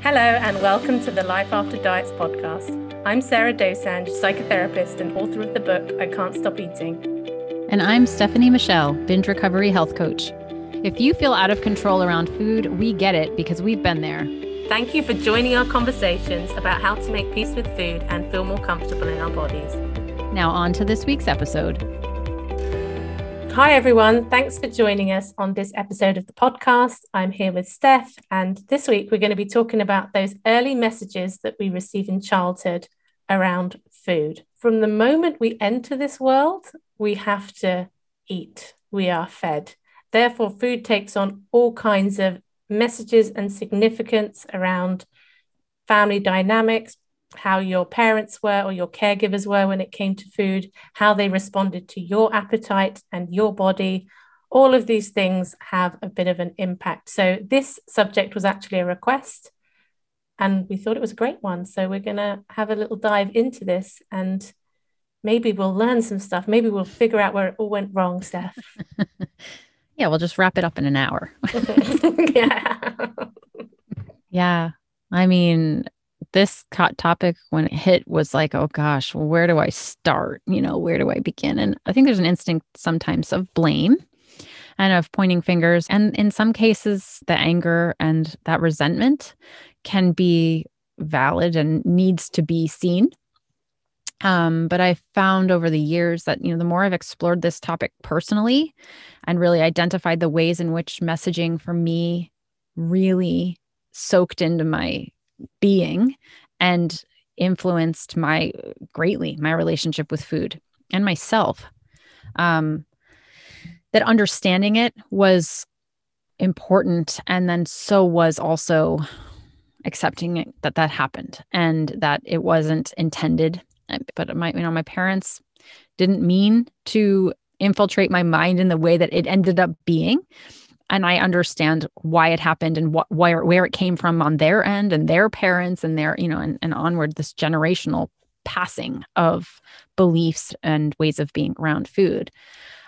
Hello and welcome to the Life After Diets podcast. I'm Sarah Dosanjh, psychotherapist and author of the book, I Can't Stop Eating. And I'm Stephanie Michelle, binge recovery health coach. If you feel out of control around food, we get it because we've been there. Thank you for joining our conversations about how to make peace with food and feel more comfortable in our bodies. Now on to this week's episode. Hi everyone, thanks for joining us on this episode of the podcast. I'm here with Stef, and this week we're going to be talking about those early messages that we receive in childhood around food. From the moment we enter this world, we have to eat. We are fed. Therefore, food takes on all kinds of messages and significance around family dynamics, how your parents were or your caregivers were when it came to food, how they responded to your appetite and your body. All of these things have a bit of an impact. So this subject was actually a request and we thought it was a great one. So we're going to have a little dive into this and maybe we'll learn some stuff. Maybe we'll figure out where it all went wrong, Steph. Yeah, we'll just wrap it up in an hour. Yeah. Yeah. I mean, this topic when it hit was like, oh gosh, well, where do I start? Where do I begin? And I think there's an instinct sometimes of blame and of pointing fingers. And in some cases, the anger and that resentment can be valid and needs to be seen. But I found over the years that, the more I've explored this topic personally and really identified the ways in which messaging for me really soaked into my being and influenced greatly my relationship with food and myself, that understanding it was important. And then so was also accepting it, that happened and that it wasn't intended. But my parents didn't mean to infiltrate my mind in the way that it ended up being. And I understand why it happened and where it came from on their end and their parents and their, and onward, this generational passing of beliefs and ways of being around food.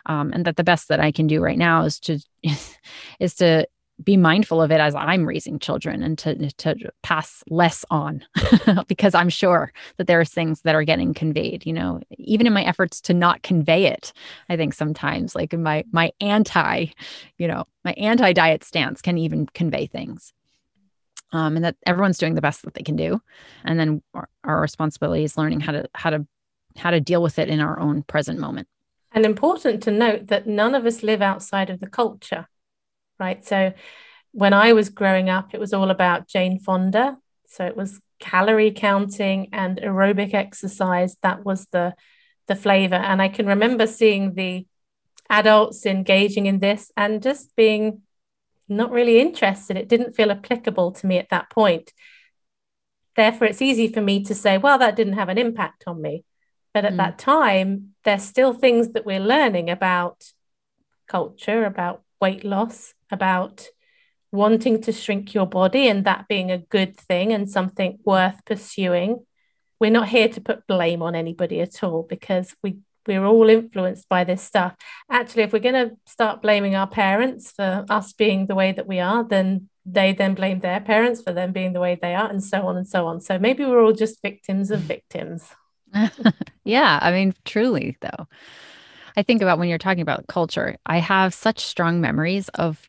And that the best that I can do right now is to be mindful of it as I'm raising children and to pass less on because I'm sure that there are things that are getting conveyed, even in my efforts to not convey it. I think sometimes like my anti-diet stance can even convey things. And that everyone's doing the best that they can do. And then our responsibility is learning how to deal with it in our own present moment. And important to note that none of us live outside of the culture. Right. So when I was growing up, it was all about Jane Fonda. So it was calorie counting and aerobic exercise. That was the flavor. And I can remember seeing the adults engaging in this and just being not really interested. It didn't feel applicable to me at that point. Therefore, it's easy for me to say, well, that didn't have an impact on me. But at that time, there's still things that we're learning about culture, about weight loss, about wanting to shrink your body and that being a good thing and something worth pursuing. We're not here to put blame on anybody at all because we're all influenced by this stuff. Actually, if we're going to start blaming our parents for us being the way that we are, then they then blame their parents for them being the way they are, and so on and so on. So maybe we're all just victims of victims. Yeah, I mean, truly, though. I think about when you're talking about culture, I have such strong memories of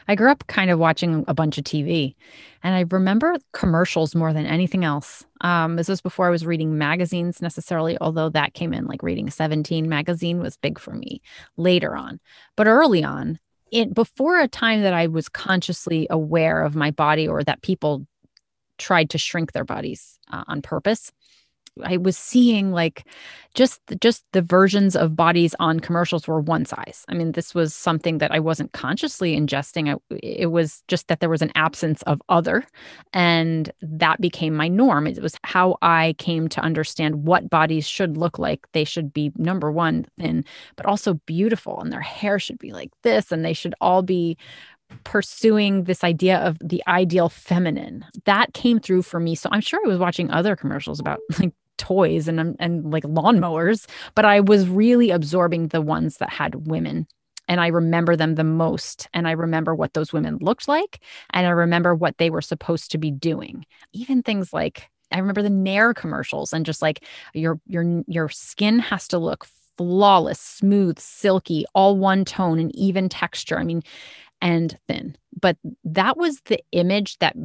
I grew up kind of watching a bunch of TV and I remember commercials more than anything else. This was before I was reading magazines necessarily, although that came in like reading 17 magazine was big for me later on. But early on, before a time that I was consciously aware of my body or that people tried to shrink their bodies on purpose, I was seeing like just the versions of bodies on commercials were one size. I mean, this was something that I wasn't consciously ingesting. It was just that there was an absence of other, and that became my norm. It was how I came to understand what bodies should look like. They should be, number one, thin, but also beautiful, and their hair should be like this, and they should all be pursuing this idea of the ideal feminine. That came through for me. So I'm sure I was watching other commercials about like toys and like lawnmowers, but I was really absorbing the ones that had women And I remember them the most. And I remember what those women looked like. And I remember what they were supposed to be doing. Even things like, I remember the Nair commercials and just like your skin has to look flawless, smooth, silky, all one tone and even texture. I mean, and thin. But that was the image that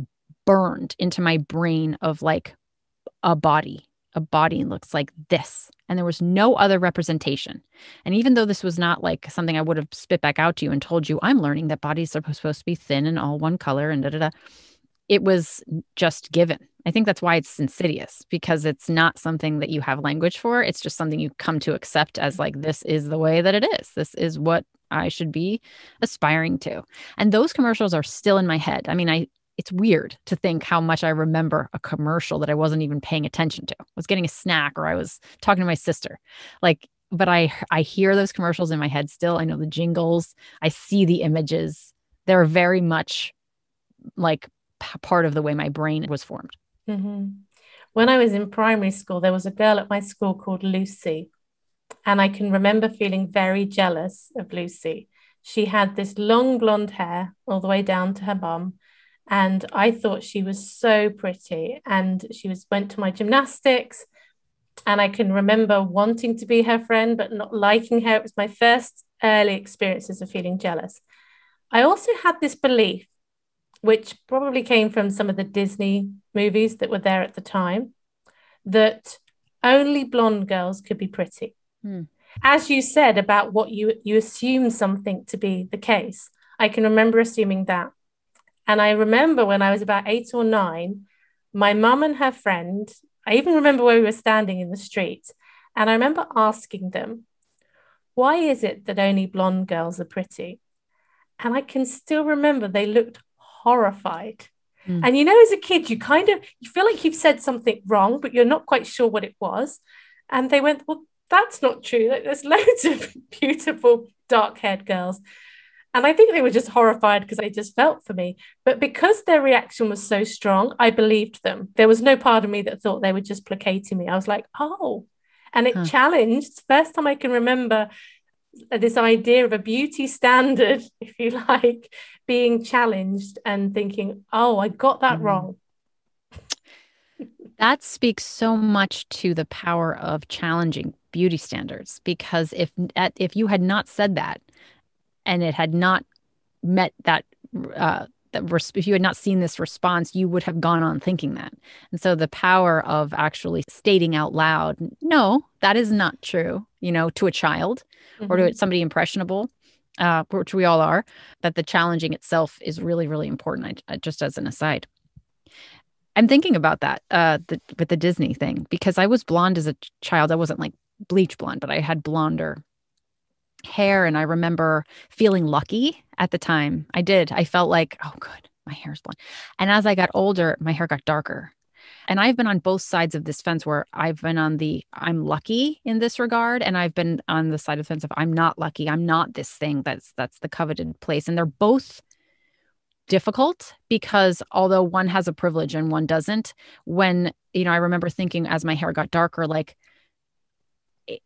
burned into my brain of like a body. A body looks like this. And there was no other representation. And even though this was not like something I would have spit back out to you and told you, I'm learning that bodies are supposed to be thin and all one color and da da da. It was just given. I think that's why it's insidious, because it's not something that you have language for. It's just something you come to accept as like, this is the way that it is. This is what I should be aspiring to. And those commercials are still in my head. I mean, it's weird to think how much I remember a commercial that I wasn't even paying attention to. I was getting a snack or I was talking to my sister. Like, but I hear those commercials in my head still. I know the jingles. I see the images. They're very much like part of the way my brain was formed. Mm-hmm. When I was in primary school, there was a girl at my school called Lucy. And I can remember feeling very jealous of Lucy. She had this long blonde hair all the way down to her bum. And I thought she was so pretty. And she went to my gymnastics. And I can remember wanting to be her friend, but not liking her. It was my first early experiences of feeling jealous. I also had this belief, which probably came from some of the Disney movies that were there at the time, that only blonde girls could be pretty. As you said about what you assume something to be the case, I can remember assuming that. And I remember when I was about 8 or 9, my mum and her friend, I even remember where we were standing in the street, and I remember asking them, why is it that only blonde girls are pretty? And I can still remember they looked horrified. And as a kid, you feel like you've said something wrong, but you're not quite sure what it was. And they went, well, that's not true. There's loads of beautiful dark-haired girls. And I think they were just horrified because they just felt for me. But because their reaction was so strong, I believed them. There was no part of me that thought they were just placating me. I was like, oh. And it challenged, first time I can remember this idea of a beauty standard, if you like, being challenged and thinking, oh, I got that wrong. That speaks so much to the power of challenging beauty standards, because if you had not said that and it had not met that, if you had not seen this response, you would have gone on thinking that. And so the power of actually stating out loud, no, that is not true, to a child or to somebody impressionable, which we all are, that the challenging itself is really, really important. Just as an aside. I'm thinking about that with the Disney thing, because I was blonde as a child. I wasn't like bleach blonde, but I had blonder hair. And I remember feeling lucky at the time. I did. I felt like, oh, good, my hair's blonde. And as I got older, my hair got darker. And I've been on both sides of this fence, where I've been on the I'm lucky in this regard, and I've been on the side of the fence of I'm not lucky. I'm not this thing that's the coveted place. And they're both difficult, because although one has a privilege and one doesn't, when, I remember thinking as my hair got darker, like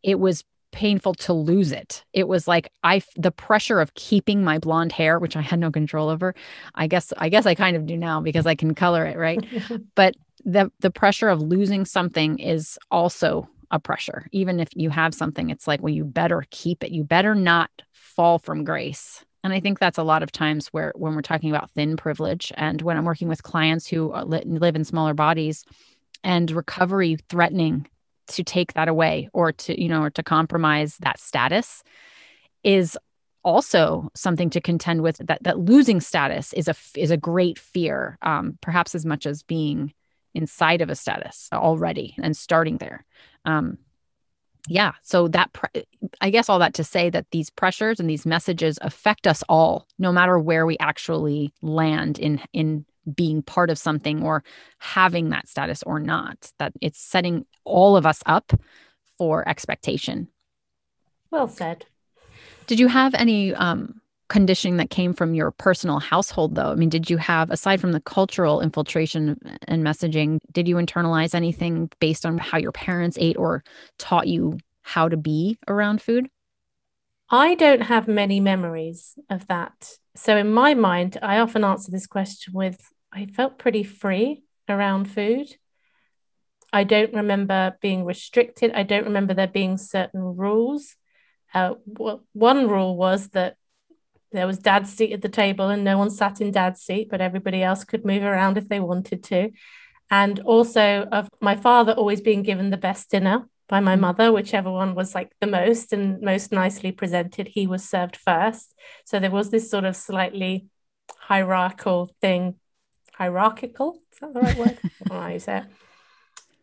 it was painful to lose it. It was like the pressure of keeping my blonde hair, which I had no control over. I guess I kind of do now because I can color it, right? But the pressure of losing something is also a pressure. Even if you have something, it's like, well, you better keep it. You better not fall from grace. And I think that's a lot of times when we're talking about thin privilege, and when I'm working with clients who live in smaller bodies and recovery threatening to take that away or to compromise that status, is also something to contend with. That losing status is a great fear, perhaps as much as being inside of a status already and starting there. So I guess all that to say that these pressures and these messages affect us all, no matter where we actually land in being part of something or having that status or not, that it's setting all of us up for expectation. Well said. Did you have any conditioning that came from your personal household, though? I mean, did you have, aside from the cultural infiltration and messaging, did you internalize anything based on how your parents ate or taught you how to be around food? I don't have many memories of that. So in my mind, I often answer this question with I felt pretty free around food. I don't remember being restricted. I don't remember there being certain rules. One rule was that there was dad's seat at the table and no one sat in dad's seat, but everybody else could move around if they wanted to. And also of my father always being given the best dinner by my mother, whichever one was like the most and most nicely presented, he was served first. So there was this sort of slightly hierarchical thing. Hierarchical? Is that the right word? I don't know how you say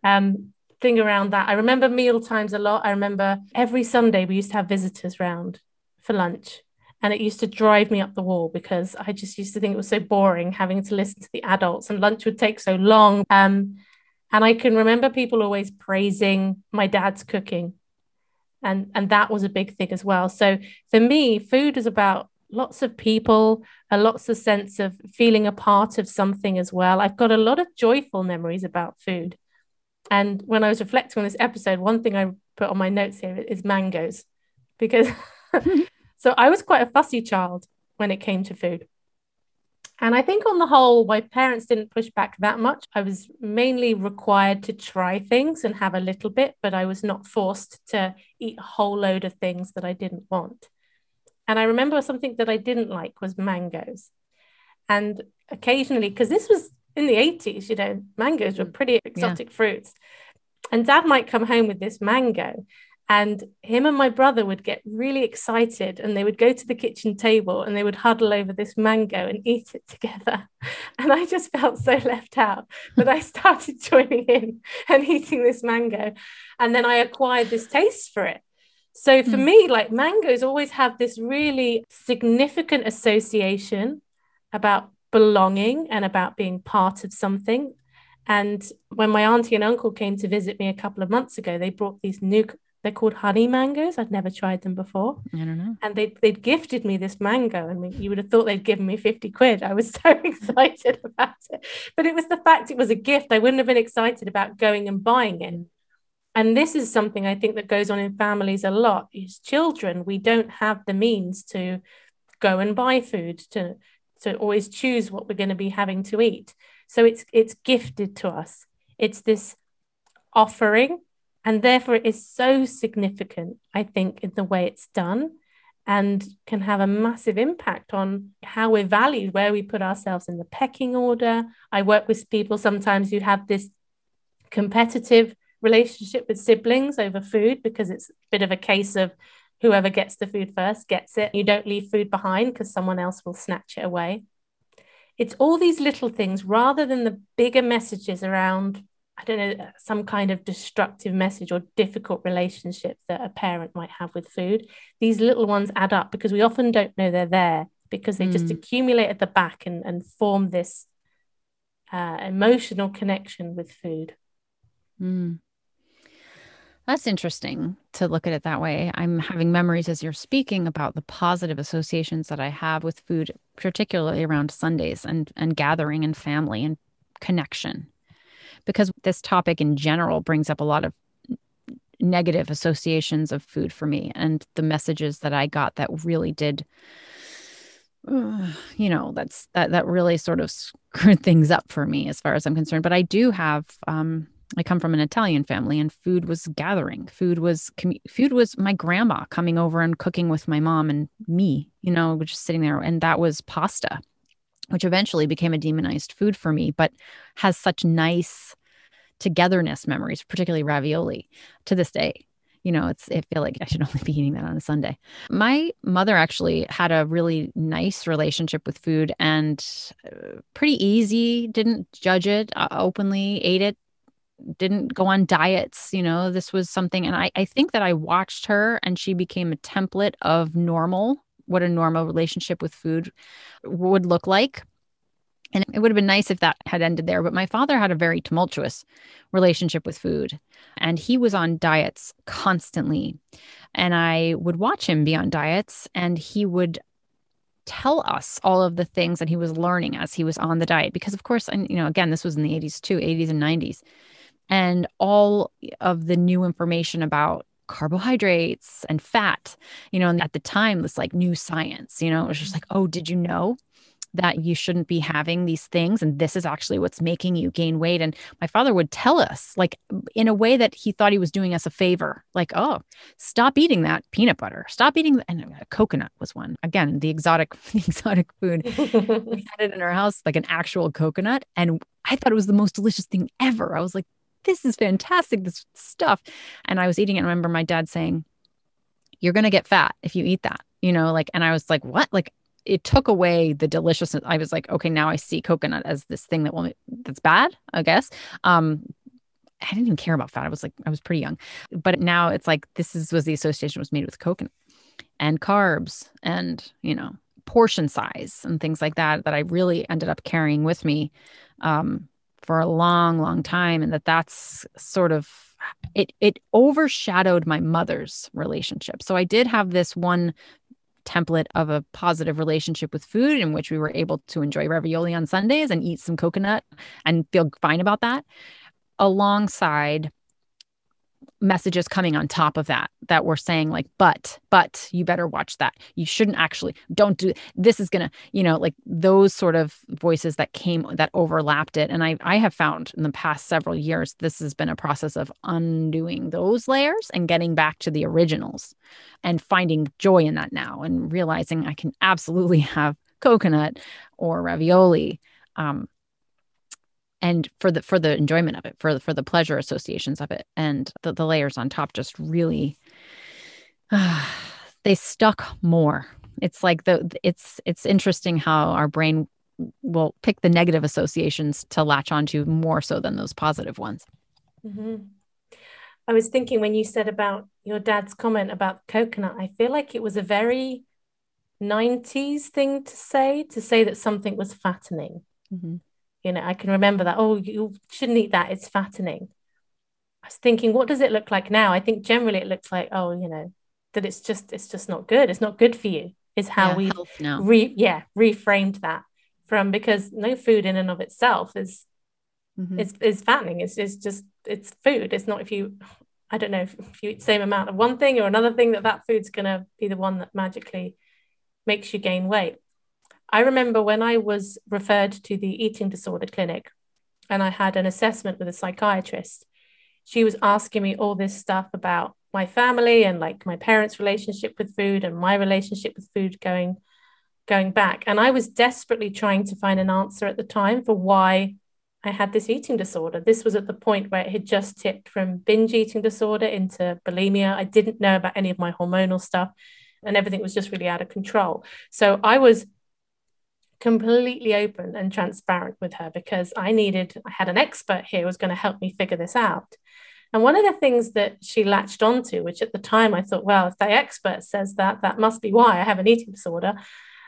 it. Thing around that. I remember meal times a lot. I remember every Sunday we used to have visitors round for lunch. And it used to drive me up the wall because I just used to think it was so boring having to listen to the adults and lunch would take so long. And I can remember people always praising my dad's cooking. And that was a big thing as well. So for me, food is about lots of people, a lots of sense of feeling a part of something as well. I've got a lot of joyful memories about food. And when I was reflecting on this episode, one thing I put on my notes here is mangoes, because so I was quite a fussy child when it came to food. And I think on the whole, my parents didn't push back that much. I was mainly required to try things and have a little bit, but I was not forced to eat a whole load of things that I didn't want. And I remember something that I didn't like was mangoes. And occasionally, because this was in the 80s, mangoes were pretty exotic fruits. And dad might come home with this mango. And him and my brother would get really excited and they would go to the kitchen table and they would huddle over this mango and eat it together. And I just felt so left out. But I started joining in and eating this mango. And then I acquired this taste for it. So for me, like mangoes always have this really significant association about belonging and about being part of something. And when my auntie and uncle came to visit me a couple of months ago, they brought these new, they're called honey mangoes. I'd never tried them before. I don't know. And they'd gifted me this mango. I mean, you would have thought they'd given me 50 quid. I was so excited about it. But it was the fact it was a gift. I wouldn't have been excited about going and buying it. And this is something I think that goes on in families a lot. As children, we don't have the means to go and buy food, to always choose what we're going to be having to eat. So it's gifted to us. It's this offering, and therefore it is so significant, I think, in the way it's done, and can have a massive impact on how we're valued, where we put ourselves in the pecking order. I work with people sometimes who have this competitive relationship with siblings over food because it's a bit of a case of whoever gets the food first gets it. You don't leave food behind because someone else will snatch it away. It's all these little things rather than the bigger messages around, I don't know, some kind of destructive message or difficult relationship that a parent might have with food. These little ones add up because we often don't know they're there because they just accumulate at the back and form this emotional connection with food. That's interesting to look at it that way. I'm having memories as you're speaking about the positive associations that I have with food, particularly around Sundays and gathering and family and connection. Because this topic in general brings up a lot of negative associations of food for me and the messages that I got that really did, that really sort of screwed things up for me as far as I'm concerned. But I do have, I come from an Italian family and food was gathering. Food was my grandma coming over and cooking with my mom and me, just sitting there. And that was pasta, which eventually became a demonized food for me, but has such nice togetherness memories, particularly ravioli to this day. I feel like I should only be eating that on a Sunday. My mother actually had a really nice relationship with food and pretty easy, didn't judge it, openly ate it, didn't go on diets. This was something. And I think that I watched her and she became a template of what a normal relationship with food would look like. And it would have been nice if that had ended there. But my father had a very tumultuous relationship with food. And he was on diets constantly. And I would watch him be on diets and he would tell us all of the things that he was learning as he was on the diet. Because of course, and again, this was in the 80s too, 80s and 90s. And all of the new information about carbohydrates and fat, and at the time, this like new science, it was just like, oh, did you know that you shouldn't be having these things? And this is actually what's making you gain weight. And my father would tell us, like, in a way that he thought he was doing us a favor, like, oh, stop eating that peanut butter, stop eating, and coconut was one. Again, the exotic, the exotic food. We had it in our house, like an actual coconut. And I thought it was the most delicious thing ever. I was like, this is fantastic, this stuff. And I was eating it. And I remember my dad saying, you're going to get fat if you eat that, like, and I was like, what? Like, it took away the deliciousness. I was like, okay, now I see coconut as this thing that's bad, I guess. I didn't even care about fat. I was pretty young, but now it's like, was the association was made with coconut and carbs and, portion size and things like that I really ended up carrying with me, for a long, long time. And that's sort of, it overshadowed my mother's relationship. So I did have this one template of a positive relationship with food in which we were able to enjoy ravioli on Sundays and eat some coconut and feel fine about that, alongside messages coming on top of that were saying like, but you better watch that. You shouldn't actually, don't do this, is gonna, like those sort of voices that overlapped it. And I have found in the past several years, this has been a process of undoing those layers and getting back to the originals and finding joy in that now and realizing I can absolutely have coconut or ravioli, and for the enjoyment of it, for the pleasure associations of it, and the layers on top just really, they stuck more. It's like it's interesting how our brain will pick the negative associations to latch onto more so than those positive ones. Mm-hmm. I was thinking when you said about your dad's comment about coconut, I feel like it was a very 90s thing to say that something was fattening. Mm-hmm. I can remember that, oh, you shouldn't eat that, it's fattening. I was thinking, what does it look like now? I think generally it looks like, oh, that it's just not good. It's not good for you, is how we reframed that from, because no food in and of itself is is fattening. It's just, it's food. It's not, I don't know, if you eat the same amount of one thing or another thing, that food's going to be the one that magically makes you gain weight. I remember when I was referred to the eating disorder clinic and I had an assessment with a psychiatrist, she was asking me all this stuff about my family and like my parents' relationship with food and my relationship with food going back. And I was desperately trying to find an answer at the time for why I had this eating disorder. This was at the point where it had just tipped from binge eating disorder into bulimia. I didn't know about any of my hormonal stuff and everything was just really out of control. So I was completely open and transparent with her because I had an expert here who was going to help me figure this out. And one of the things that she latched onto, which at the time I thought, well, if the expert says that must be why I have an eating disorder,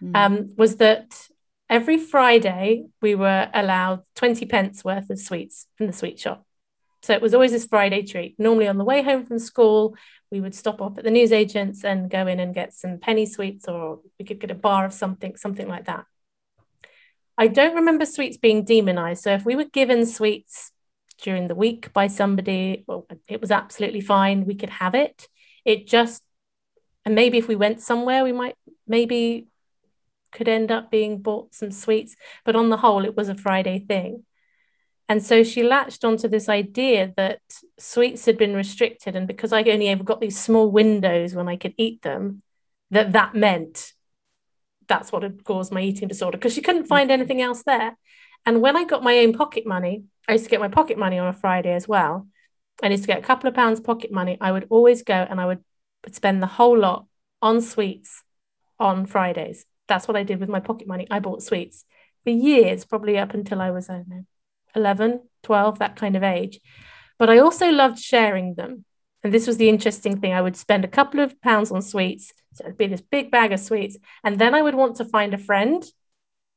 was that every Friday we were allowed 20 pence worth of sweets from the sweet shop. So it was always this Friday treat. Normally on the way home from school, we would stop off at the newsagents and go in and get some penny sweets, or we could get a bar of something like that. I don't remember sweets being demonized. So if we were given sweets during the week by somebody, well, it was absolutely fine. We could have it. And maybe if we went somewhere, we maybe could end up being bought some sweets. But on the whole, it was a Friday thing. And so she latched onto this idea that sweets had been restricted. And because I only ever got these small windows when I could eat them, that meant that's what had caused my eating disorder, because she couldn't find anything else there. And when I got my own pocket money, I used to get my pocket money on a Friday as well. I used to get a couple of pounds pocket money. I would always go and I would spend the whole lot on sweets on Fridays. That's what I did with my pocket money. I bought sweets for years, probably up until I was, I don't know, 11, 12, that kind of age. But I also loved sharing them. And this was the interesting thing. I would spend a couple of pounds on sweets. So it'd be this big bag of sweets. And then I would want to find a friend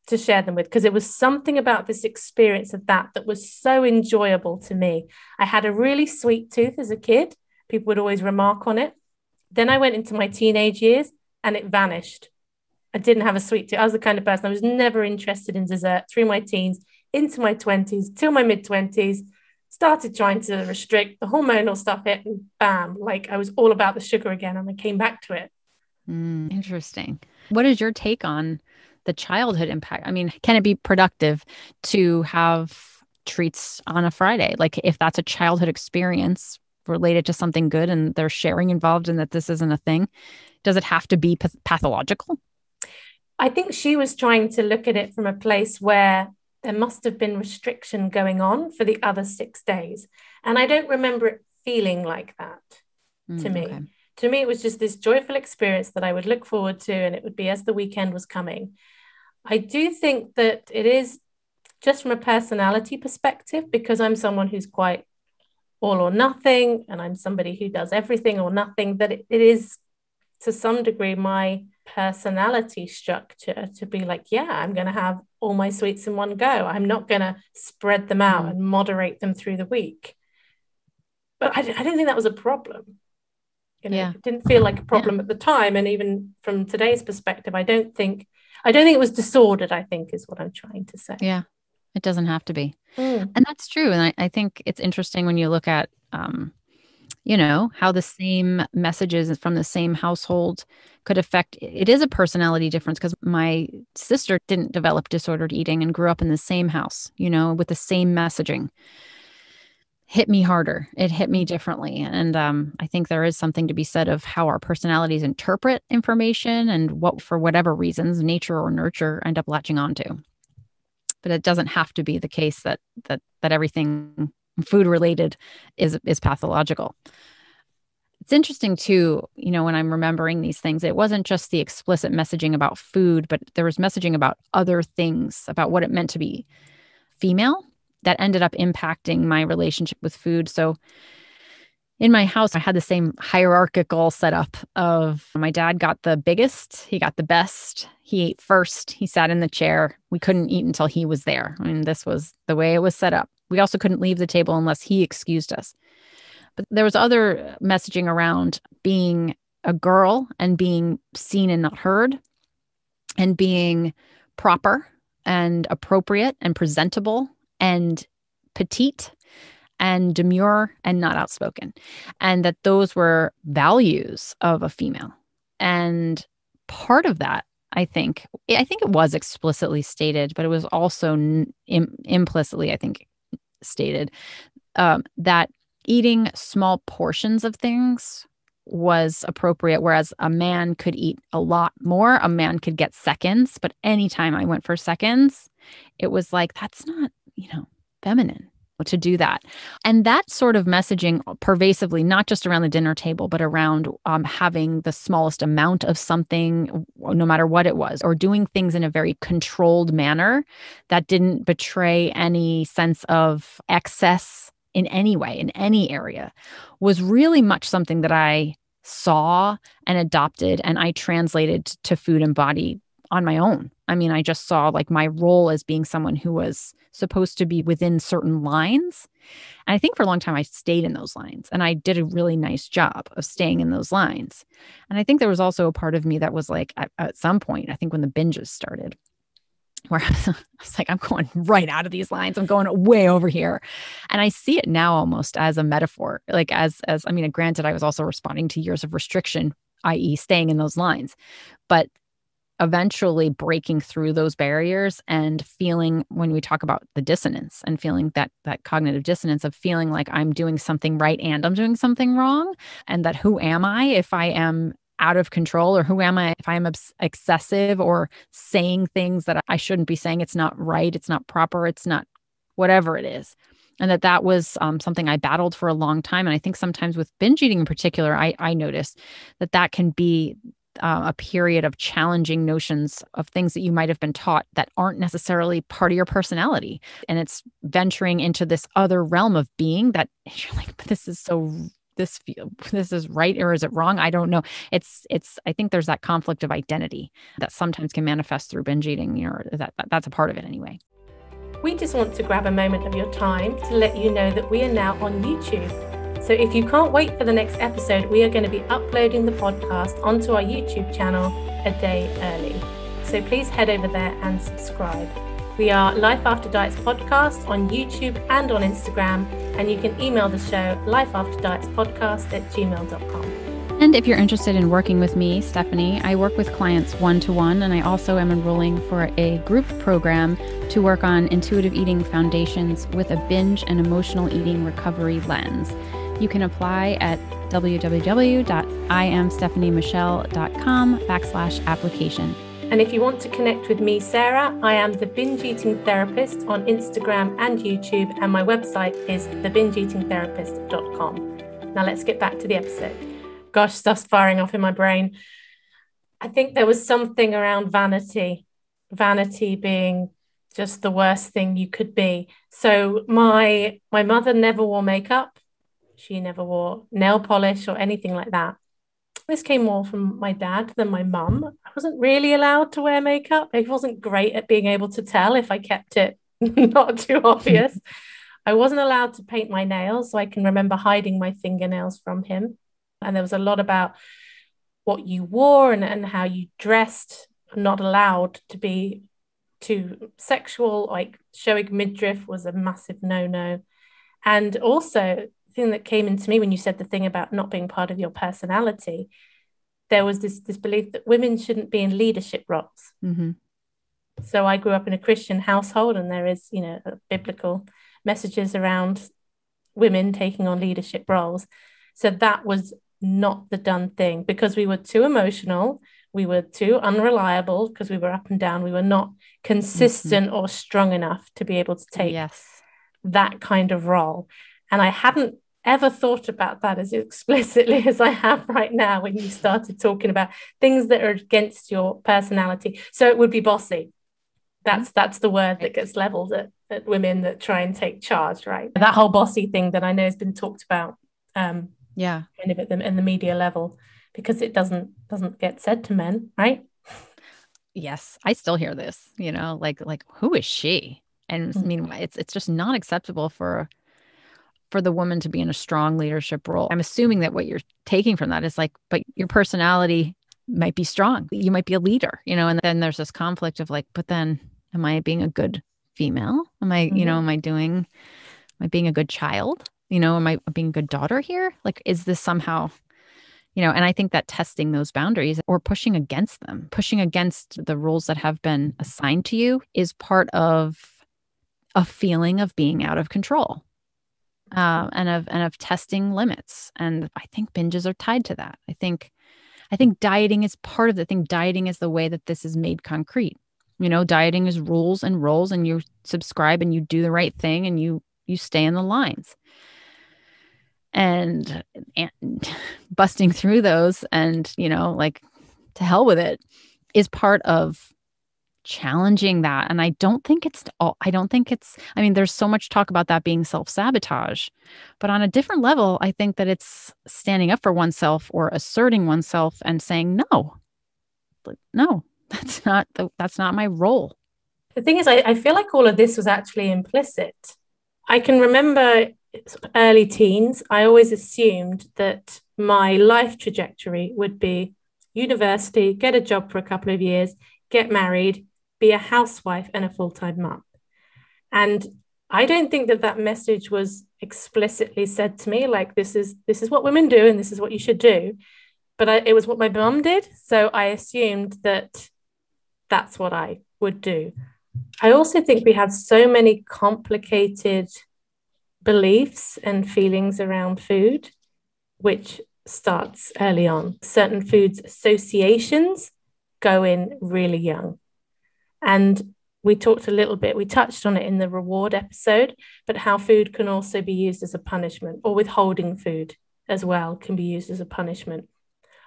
to share them with, because it was something about this experience of that was so enjoyable to me. I had a really sweet tooth as a kid. People would always remark on it. Then I went into my teenage years and it vanished. I didn't have a sweet tooth. I was the kind of person, I was never interested in dessert through my teens, into my 20s, till my mid-20s. started trying to restrict, the hormonal stuff hit, and bam, like I was all about the sugar again, and I came back to it. Interesting. What is your take on the childhood impact? I mean, can it be productive to have treats on a Friday? Like if that's a childhood experience related to something good and there's sharing involved and that this isn't a thing, does it have to be pathological? I think she was trying to look at it from a place where there must have been restriction going on for the other 6 days. And I don't remember it feeling like that to me. Okay. To me, it was just this joyful experience that I would look forward to, and it would be as the weekend was coming. I do think that it is just from a personality perspective, because I'm someone who's quite all or nothing, and I'm somebody who does everything or nothing, that it is to some degree my personality structure to be like, yeah, I'm going to have all my sweets in one go. I'm not going to spread them out and moderate them through the week. But I didn't think that was a problem. It didn't feel like a problem at the time. And even from today's perspective, I don't think it was disordered, I think is what I'm trying to say. Yeah, it doesn't have to be. And that's true. And I think it's interesting when you look at, how the same messages from the same household could affect, it is a personality difference, because my sister didn't develop disordered eating and grew up in the same house, with the same messaging. Hit me harder. It hit me differently. And I think there is something to be said of how our personalities interpret information and what, for whatever reasons, nature or nurture, end up latching onto. But it doesn't have to be the case that everything food related is pathological. It's interesting too, when I'm remembering these things, it wasn't just the explicit messaging about food, but there was messaging about other things, about what it meant to be female, that ended up impacting my relationship with food. So in my house, I had the same hierarchical setup of my dad got the biggest, he got the best, he ate first, he sat in the chair. We couldn't eat until he was there. I mean, this was the way it was set up. We also couldn't leave the table unless he excused us. But there was other messaging around being a girl and being seen and not heard, and being proper and appropriate and presentable and petite and demure and not outspoken. And that those were values of a female. And part of that, I think it was explicitly stated, but it was also implicitly, I think, stated that eating small portions of things was appropriate, whereas a man could eat a lot more. A man could get seconds, but anytime I went for seconds, it was like, that's not, feminine to do that. And that sort of messaging pervasively, not just around the dinner table, but around having the smallest amount of something, no matter what it was, or doing things in a very controlled manner that didn't betray any sense of excess in any way, in any area, was really much something that I saw and adopted, and I translated to food and body on my own. I mean, I just saw like my role as being someone who was supposed to be within certain lines. And I think for a long time I stayed in those lines, and I did a really nice job of staying in those lines. And I think there was also a part of me that was like, at some point, I think when the binges started, where I was like, I'm going right out of these lines. I'm going way over here. And I see it now almost as a metaphor, like I mean, granted, I was also responding to years of restriction, i.e. staying in those lines, but eventually breaking through those barriers and feeling, when we talk about the dissonance and feeling that cognitive dissonance of feeling like I'm doing something right and I'm doing something wrong, and that who am I if I am out of control, or who am I if I am excessive or saying things that I shouldn't be saying. It's not right. It's not proper. It's not whatever it is. And that was something I battled for a long time. And I think sometimes with binge eating in particular, I noticed that can be a period of challenging notions of things that you might have been taught that aren't necessarily part of your personality. And it's venturing into this other realm of being that you're like, but this is right, or is it wrong? I don't know. I think there's that conflict of identity that sometimes can manifest through binge eating, or that's a part of it anyway. We just want to grab a moment of your time to let you know that we are now on YouTube. So if you can't wait for the next episode, we are going to be uploading the podcast onto our YouTube channel a day early. So please head over there and subscribe. We are Life After Diets Podcast on YouTube and on Instagram, and you can email the show lifeafterdietspodcast@gmail.com. And if you're interested in working with me, Stephanie, I work with clients one-to-one, and I also am enrolling for a group program to work on intuitive eating foundations with a binge and emotional eating recovery lens. You can apply at www.iamstephaniemichelle.com/application. And if you want to connect with me, Sarah, I am the Binge Eating Therapist on Instagram and YouTube, and my website is thebingeeatingtherapist.com. Now let's get back to the episode. Gosh, stuff's firing off in my brain. I think there was something around vanity being just the worst thing you could be. So my mother never wore makeup. She never wore nail polish or anything like that. This came more from my dad than my mum. I wasn't really allowed to wear makeup. I wasn't great at being able to tell if I kept it not too obvious. I wasn't allowed to paint my nails, so I can remember hiding my fingernails from him. And there was a lot about what you wore and how you dressed, not allowed to be too sexual, like showing midriff was a massive no-no. And also, the thing that came into me when you said the thing about not being part of your personality, there was this belief that women shouldn't be in leadership roles. Mm-hmm. So I grew up in a Christian household, and there is, biblical messages around women taking on leadership roles. So that was not the done thing, because we were too emotional, we were too unreliable, because we were up and down, we were not consistent or strong enough to be able to take that kind of role. And I hadn't ever thought about that as explicitly as I have right now when you started talking about things that are against your personality. So it would be bossy. That's the word that gets leveled at women that try and take charge, right? That whole bossy thing that I know has been talked about kind of at in the media level, because it doesn't get said to men, right? Yes, I still hear this, like who is she? And I mean, it's just not acceptable for the woman to be in a strong leadership role. I'm assuming that what you're taking from that is like, but your personality might be strong. You might be a leader, and then there's this conflict of like, but then am I being a good female? Am I, am I being a good child? Am I being a good daughter here? Like, is this somehow, and I think that testing those boundaries or pushing against them, pushing against the rules that have been assigned to you is part of a feeling of being out of control. And of testing limits. And I think binges are tied to that. I think dieting is part of the thing. Dieting is the way that this is made concrete. Dieting is rules and roles, and you subscribe and you do the right thing and you stay in the lines. And busting through those and, like, to hell with it is part of challenging that. And I mean, there's so much talk about that being self-sabotage, but on a different level, I think that it's standing up for oneself or asserting oneself and saying, no, that's not my role. The thing is, I feel like all of this was actually implicit. I can remember early teens, I always assumed that my life trajectory would be university, get a job for a couple of years, get married, be a housewife and a full-time mum. And I don't think that message was explicitly said to me, like, this is what women do and this is what you should do. But it was what my mum did. So I assumed that that's what I would do. I also think we have so many complicated beliefs and feelings around food, which starts early on. Certain foods associations go in really young. And we touched on it in the reward episode, but how food can also be used as a punishment, or withholding food as well can be used as a punishment.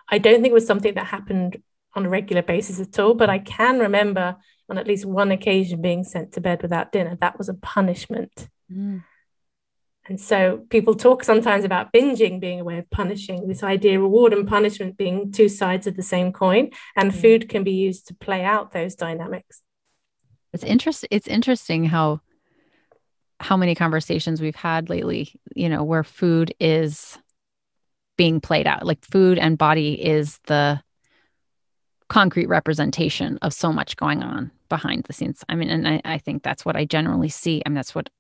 I don't think it was something that happened on a regular basis at all, but I can remember on at least one occasion being sent to bed without dinner. That was a punishment. And so people talk sometimes about binging being a way of punishing, this idea reward and punishment being two sides of the same coin, and food can be used to play out those dynamics. It's interesting how many conversations we've had lately, where food is being played out, like food and body is the concrete representation of so much going on. behind the scenes. I mean, and I think that's what I generally see. I mean, that's what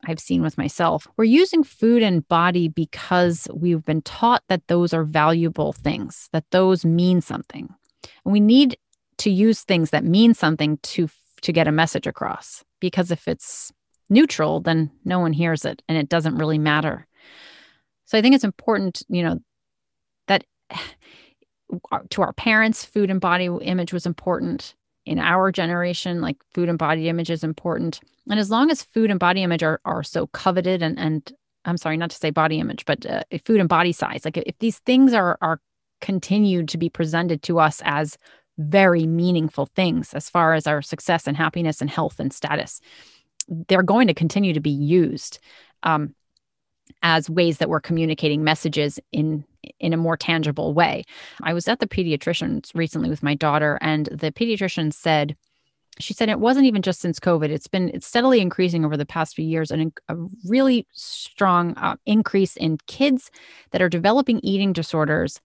I've seen with myself. We're using food and body because we've been taught that those are valuable things, that those mean something. And we need to use things that mean something to get a message across. Because if it's neutral, then no one hears it and it doesn't really matter. So I think it's important, that to our parents, food and body image was important. In our generation, like food and body image is important. And as long as food and body image are so coveted and I'm sorry, not to say body image, but food and body size, like if these things are continued to be presented to us as very meaningful things as far as our success and happiness and health and status, they're going to continue to be used as ways that we're communicating messages in a more tangible way. I was at the pediatrician's recently with my daughter, and the pediatrician said, she said it wasn't even just since COVID. It's steadily increasing over the past few years, and a really strong increase in kids that are developing eating disorders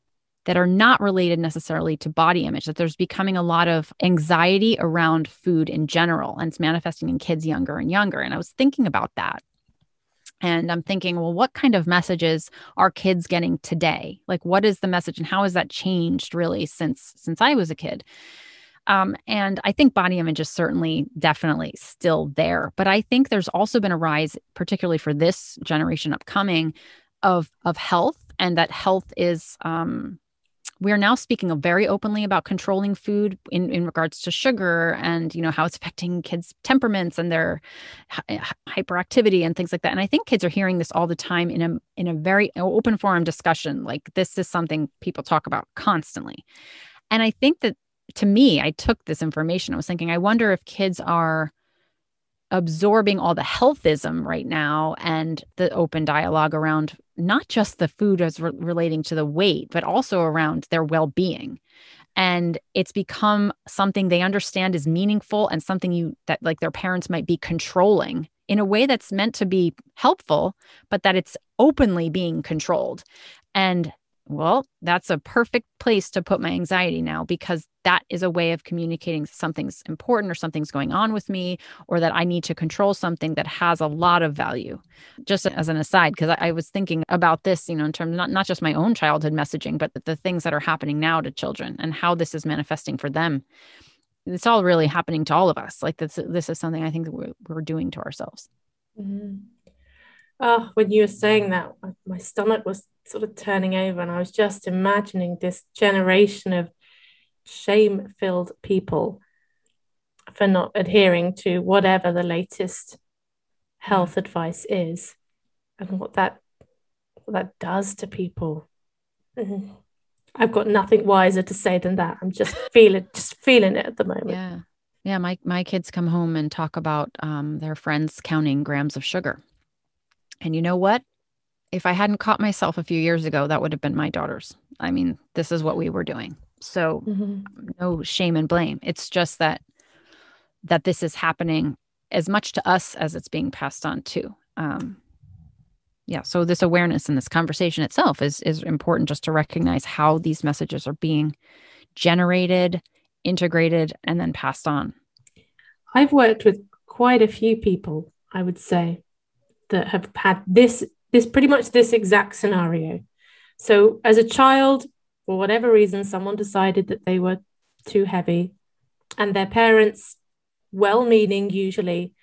that are not related necessarily to body image, that there's becoming a lot of anxiety around food in general, and it's manifesting in kids younger and younger. And I was thinking about that. And I'm thinking, well, what kind of messages are kids getting today? Like, what is the message and how has that changed really since I was a kid? And I think body image is certainly definitely still there. But I think there's also been a rise, particularly for this generation upcoming, of health, and that health is we are now speaking very openly about controlling food in regards to sugar and, how it's affecting kids' temperaments and their hyperactivity and things like that. And I think kids are hearing this all the time in a very open forum discussion. Like, this is something people talk about constantly. And I think that, to me, I took this information. I was thinking, I wonder if kids are absorbing all the health-ism right now and the open dialogue around not just the food as relating to the weight, but also around their well-being. And it's become something they understand is meaningful and something that like their parents might be controlling in a way that's meant to be helpful, but that it's openly being controlled. And well, that's a perfect place to put my anxiety now, because that is a way of communicating something's important or something's going on with me, or that I need to control something that has a lot of value. Just as an aside, because I was thinking about this, in terms of not just my own childhood messaging, but the things that are happening now to children and how this is manifesting for them. It's all really happening to all of us. Like this is something I think that we're doing to ourselves. Mm-hmm. Oh, when you were saying that, my stomach was sort of turning over, and I was just imagining this generation of shame-filled people for not adhering to whatever the latest health advice is, and what that does to people. Mm-hmm. I've got nothing wiser to say than that. I'm just feeling it at the moment. Yeah. My kids come home and talk about their friends counting grams of sugar. And you know what? If I hadn't caught myself a few years ago, that would have been my daughters. I mean, this is what we were doing. So no shame and blame. It's just that this is happening as much to us as it's being passed on too. So this awareness and this conversation itself is important, just to recognize how these messages are being generated, integrated, and then passed on. I've worked with quite a few people, I would say, that have had this pretty much this exact scenario. So as a child, for whatever reason, someone decided that they were too heavy, and their parents, well-meaning usually,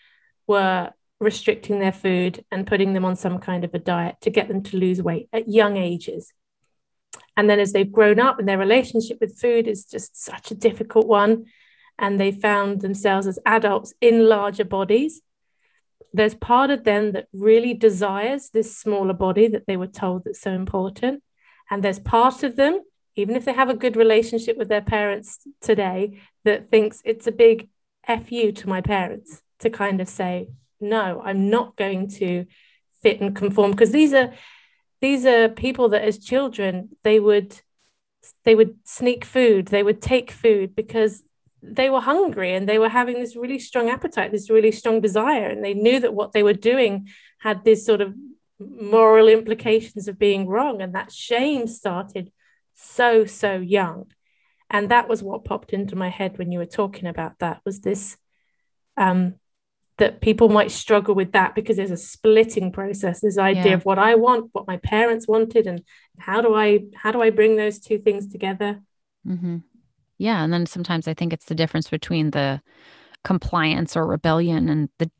were restricting their food and putting them on some kind of a diet to get them to lose weight at young ages. And then as they've grown up and their relationship with food is just such a difficult one, and they found themselves as adults in larger bodies, there's part of them that really desires this smaller body that they were told that's so important. And there's part of them, even if they have a good relationship with their parents today, that thinks it's a big F you to my parents to kind of say, no, I'm not going to fit and conform. Because these are people that as children, they would sneak food, they would take food because they were hungry and they were having this really strong appetite, this really strong desire, and they knew that what they were doing had this sort of moral implications of being wrong, and that shame started so young. And that was what popped into my head when you were talking about that, was this, that people might struggle with that because there's a splitting process, this idea of what I want, what my parents wanted, and how do I bring those two things together? Mm-hmm. Yeah. And then sometimes I think it's the difference between the compliance or rebellion, and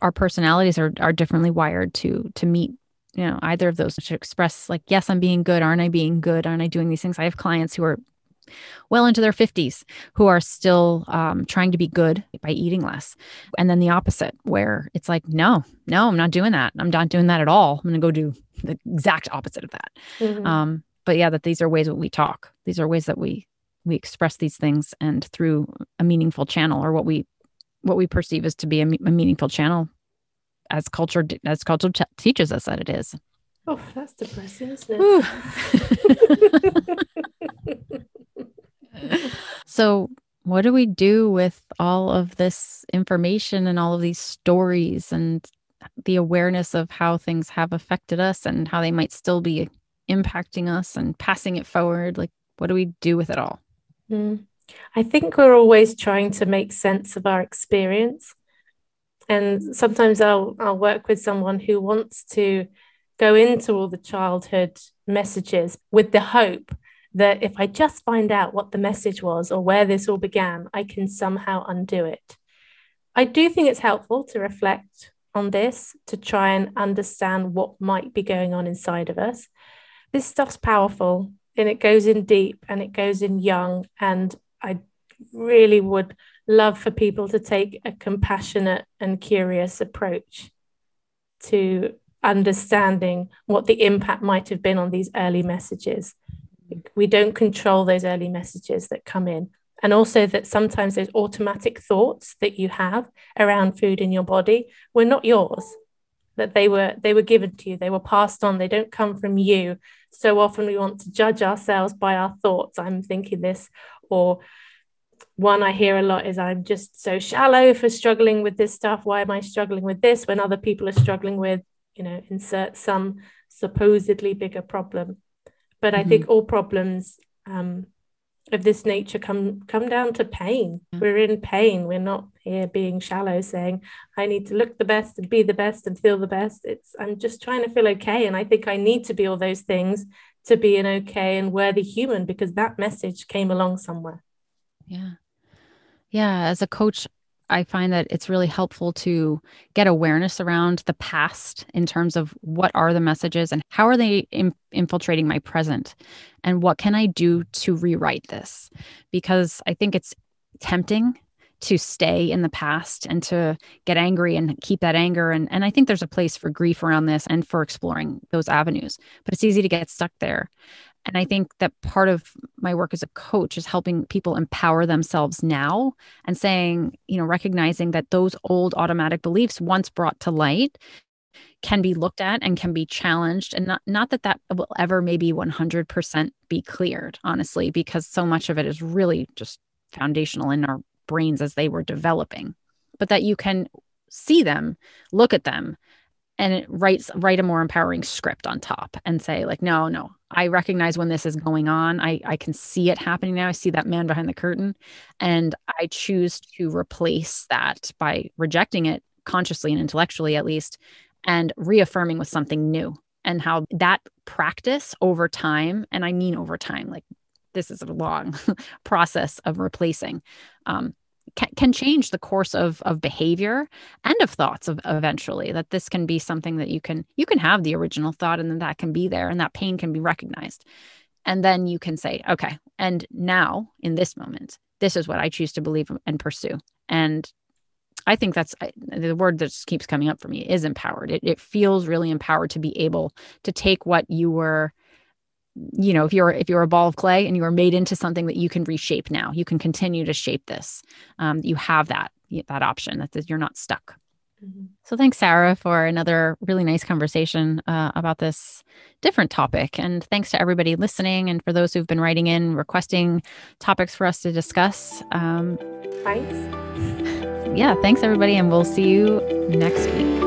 our personalities are differently wired to meet, either of those, to express like, yes, I'm being good. Aren't I being good? Aren't I doing these things? I have clients who are well into their 50s who are still trying to be good by eating less. And then the opposite, where it's like, no, I'm not doing that. I'm not doing that at all. I'm going to go do the exact opposite of that. Mm-hmm. But yeah, that these are ways that we talk. These are ways that we express these things, and through a meaningful channel, or what we perceive as to be a meaningful channel, as culture teaches us that it is. Oh, that's depressing, isn't it? So what do we do with all of this information and all of these stories, and the awareness of how things have affected us and how they might still be impacting us, and passing it forward? Like, what do we do with it all? I think we're always trying to make sense of our experience. And sometimes I'll work with someone who wants to go into all the childhood messages with the hope that if I just find out what the message was or where this all began, I can somehow undo it. I do think it's helpful to reflect on this, to try and understand what might be going on inside of us. This stuff's powerful, and it goes in deep, and it goes in young. And I really would love for people to take a compassionate and curious approach to understanding what the impact might have been on these early messages. We don't control those early messages that come in. And also that sometimes those automatic thoughts that you have around food in your body were not yours, that they were given to you, they were passed on, they don't come from you. So often we want to judge ourselves by our thoughts. I'm thinking this, or one I hear a lot is, I'm just so shallow for struggling with this stuff. Why am I struggling with this when other people are struggling with, insert some supposedly bigger problem. But I think all problems of this nature come down to pain. We're in pain. We're not here being shallow, saying, I need to look the best and be the best and feel the best. I'm just trying to feel okay. And I think I need to be all those things to be an okay and worthy human, because that message came along somewhere. Yeah. Yeah. As a coach, I find that it's really helpful to get awareness around the past in terms of what are the messages and how are they infiltrating my present, and what can I do to rewrite this? Because I think it's tempting to stay in the past and to get angry and keep that anger. And I think there's a place for grief around this and for exploring those avenues, but it's easy to get stuck there. And I think that part of my work as a coach is helping people empower themselves now, and saying, recognizing that those old automatic beliefs, once brought to light, can be looked at and can be challenged. And not that will ever maybe 100% be cleared, honestly, because so much of it is really just foundational in our brains as they were developing, but that you can see them, look at them, and write a more empowering script on top and say, like, no, I recognize when this is going on. I can see it happening now. I see that man behind the curtain, and I choose to replace that by rejecting it consciously and intellectually, at least, and reaffirming with something new. And how that practice over time, and I mean over time, like this is a long process of replacing, can change the course of behavior and of thoughts eventually. That this can be something that you can have the original thought, and then that can be there, and that pain can be recognized. And then you can say, okay, and now in this moment, this is what I choose to believe and pursue. And I think that's the word that just keeps coming up for me is empowered. It feels really empowered to be able to take what you were, if you're a ball of clay and you were made into something that you can reshape now, you can continue to shape this. You have that option, that you're not stuck. Mm-hmm. So thanks, Sarah, for another really nice conversation about this different topic. And thanks to everybody listening, and for those who've been writing in, requesting topics for us to discuss. Thanks. Yeah, thanks everybody. And we'll see you next week.